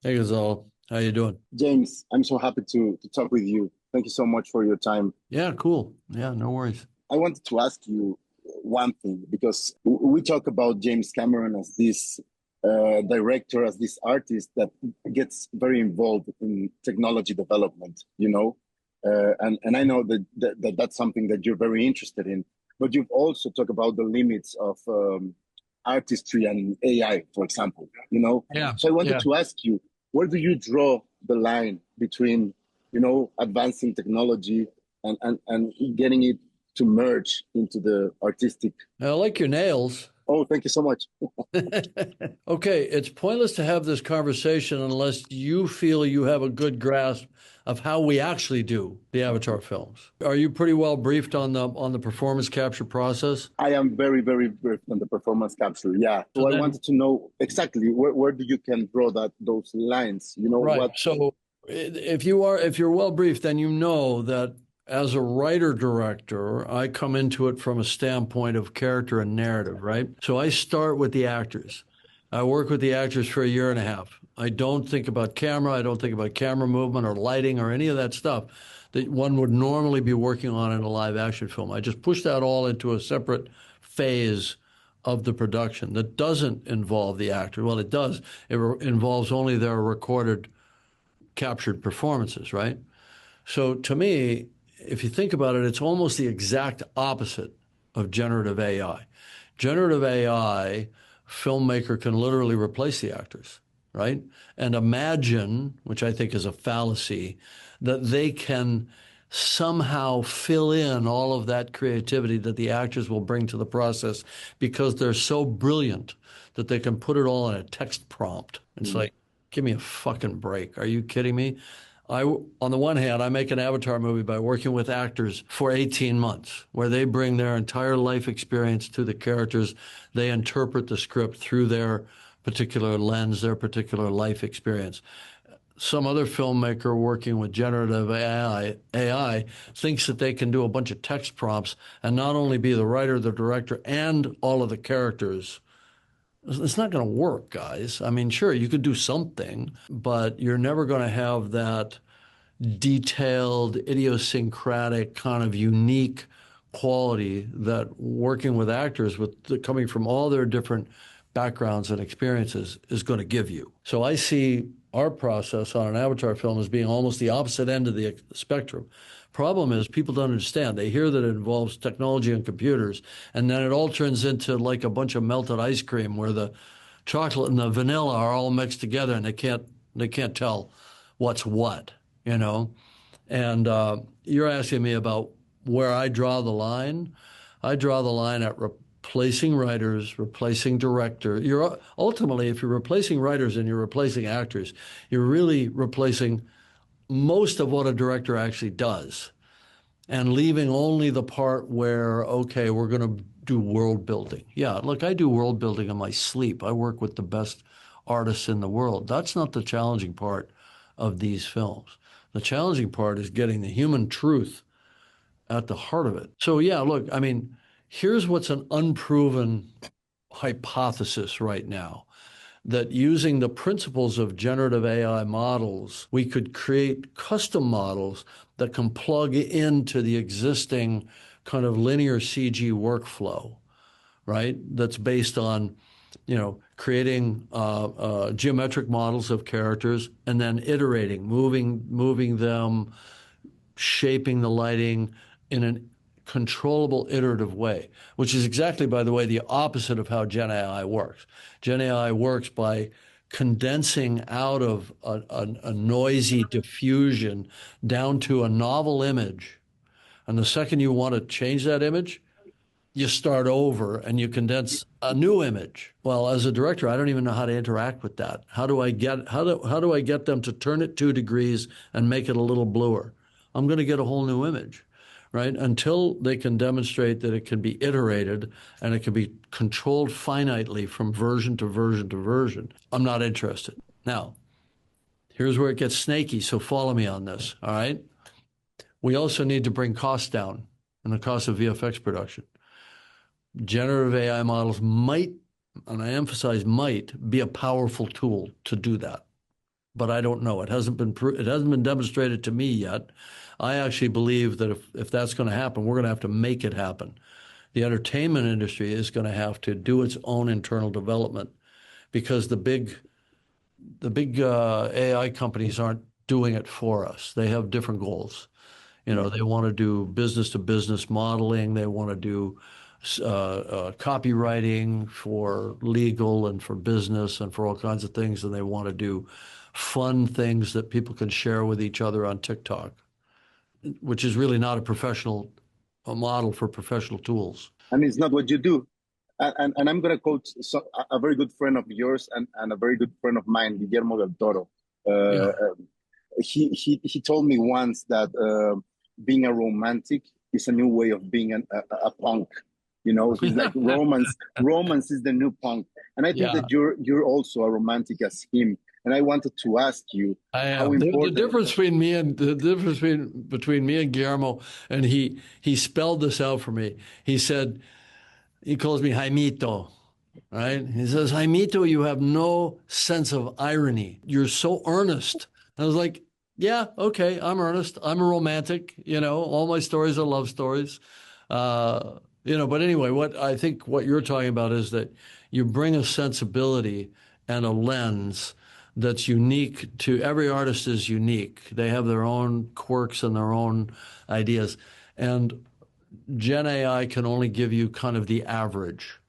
Hey Gonzalo, how you doing? James, I'm so happy to talk with you. Thank you so much for your time. Yeah, cool. Yeah, no worries. I wanted to ask you one thing because we talk about James Cameron as this director, as this artist that gets very involved in technology development, and I know that that's something that you're very interested in. But you've also talked about the limits of artistry and AI, for example. Yeah, So I wanted yeah. to ask you, where do you draw the line between, advancing technology and getting it to merge into the artistic? I like your nails. Oh, thank you so much. Okay, it's pointless to have this conversation unless you feel you have a good grasp of how we actually do the Avatar films. Are you pretty well briefed on the performance capture process? I am very, very brief on the performance capture. Yeah. So So I then, wanted to know exactly where do you can draw those lines? You know right. what? So if you're well briefed, then you know that as a writer director, I come into it from a standpoint of character and narrative, right? So I start with the actors. I work with the actors for a year and a half. I don't think about camera. I don't think about camera movement or lighting or any of that stuff that one would normally be working on in a live action film. I just push that all into a separate phase of the production that doesn't involve the actor. Well, it does. Involves only their recorded, captured performances, right? So to me, if you think about it, it's almost the exact opposite of generative AI. Generative AI, filmmaker can literally replace the actors, right? And imagine, which I think is a fallacy, that they can somehow fill in all of that creativity that the actors will bring to the process because they're so brilliant that they can put it all in a text prompt. It's Mm. like, give me a fucking break. Are you kidding me? On the one hand, I make an Avatar movie by working with actors for 18 months, where they bring their entire life experience to the characters. They interpret the script through their particular lens, their particular life experience. Some other filmmaker working with generative AI thinks that they can do a bunch of text prompts and not only be the writer, the director, and all of the characters. It's not going to work, guys. I mean, sure, you could do something, but you're never going to have that detailed, idiosyncratic, kind of unique quality that working with actors with coming from all their different backgrounds and experiences is going to give you. So I see our process on an Avatar film as being almost the opposite end of the spectrum. Problem is people don't understand. They hear that it involves technology and computers, and then it all turns into like a bunch of melted ice cream where the chocolate and the vanilla are all mixed together and they can't tell what's what, you know? And you're asking me about where I draw the line. I draw the line at replacing writers, replacing director. You're ultimately, if you're replacing writers and you're replacing actors, you're really replacing most of what a director actually does and leaving only the part where, okay, we're going to do world building. Yeah, look, I do world building in my sleep. I work with the best artists in the world. That's not the challenging part of these films. The challenging part is getting the human truth at the heart of it. So, yeah, look, I mean, here's what's an unproven hypothesis right now that using the principles of generative AI models, we could create custom models that can plug into the existing kind of linear CG workflow, right? That's based on, creating geometric models of characters and then iterating, moving them, shaping the lighting in a controllable iterative way, which is exactly, by the way, the opposite of how Gen AI works. Gen AI works by condensing out of a noisy diffusion down to a novel image. And the second you want to change that image, you start over and you condense a new image. Well, as a director, I don't even know how to interact with that. How do I get them to turn it 2 degrees and make it a little bluer? I'm going to get a whole new image, right? Until they can demonstrate that it can be iterated and it can be controlled finitely from version to version to version, I'm not interested. Now, here's where it gets snaky, so follow me on this, all right? We also need to bring costs down and the cost of VFX production. Generative AI models might, and I emphasize might, be a powerful tool to do that. but I don't know. It hasn't been demonstrated to me yet. I actually believe that if that's going to happen, we're going to have to make it happen. The entertainment industry is going to have to do its own internal development because the big AI companies aren't doing it for us. They have different goals. They want to do business to business modeling. They want to do copywriting for legal and for business and for all kinds of things. And they want to do fun things that people can share with each other on TikTok, which is really not a model for professional tools. And it's not what you do. And I'm going to quote a very good friend of yours and a very good friend of mine, Guillermo del Toro. Yeah. He told me once that being a romantic is a new way of being a punk. He's like romance is the new punk. And I think that you're also a romantic as him. And I wanted to ask you how important the difference between me and Guillermo, and he spelled this out for me. He said, he calls me Jaimito, right? He says, Jaimito, you have no sense of irony. You're so earnest. I was like, yeah, okay, I'm earnest. I'm a romantic, all my stories are love stories. But anyway, what you're talking about is that you bring a sensibility and a lens that's unique to every artist is unique. They have their own quirks and their own ideas. And Gen AI can only give you kind of the average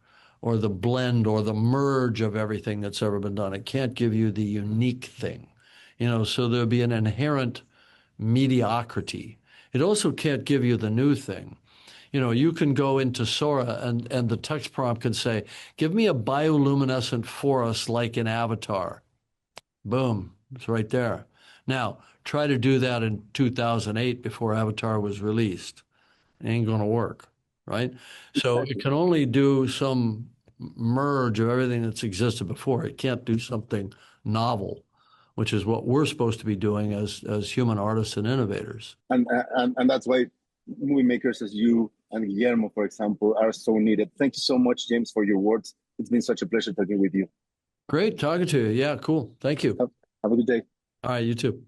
or the blend or the merge of everything that's ever been done. It can't give you the unique thing, so there'll be an inherent mediocrity. It also can't give you the new thing. You can go into Sora and the text prompt can say, give me a bioluminescent forest like in Avatar. Boom, it's right there. Now, try to do that in 2008 before Avatar was released. It ain't going to work, right? So it can only do some merge of everything that's existed before. It can't do something novel, which is what we're supposed to be doing as human artists and innovators. And that's why movie makers as you and Guillermo, for example, are so needed. Thank you so much, James, for your words. It's been such a pleasure talking with you. Great talking to you. Yeah, cool. Thank you. Have a good day. All right, you too.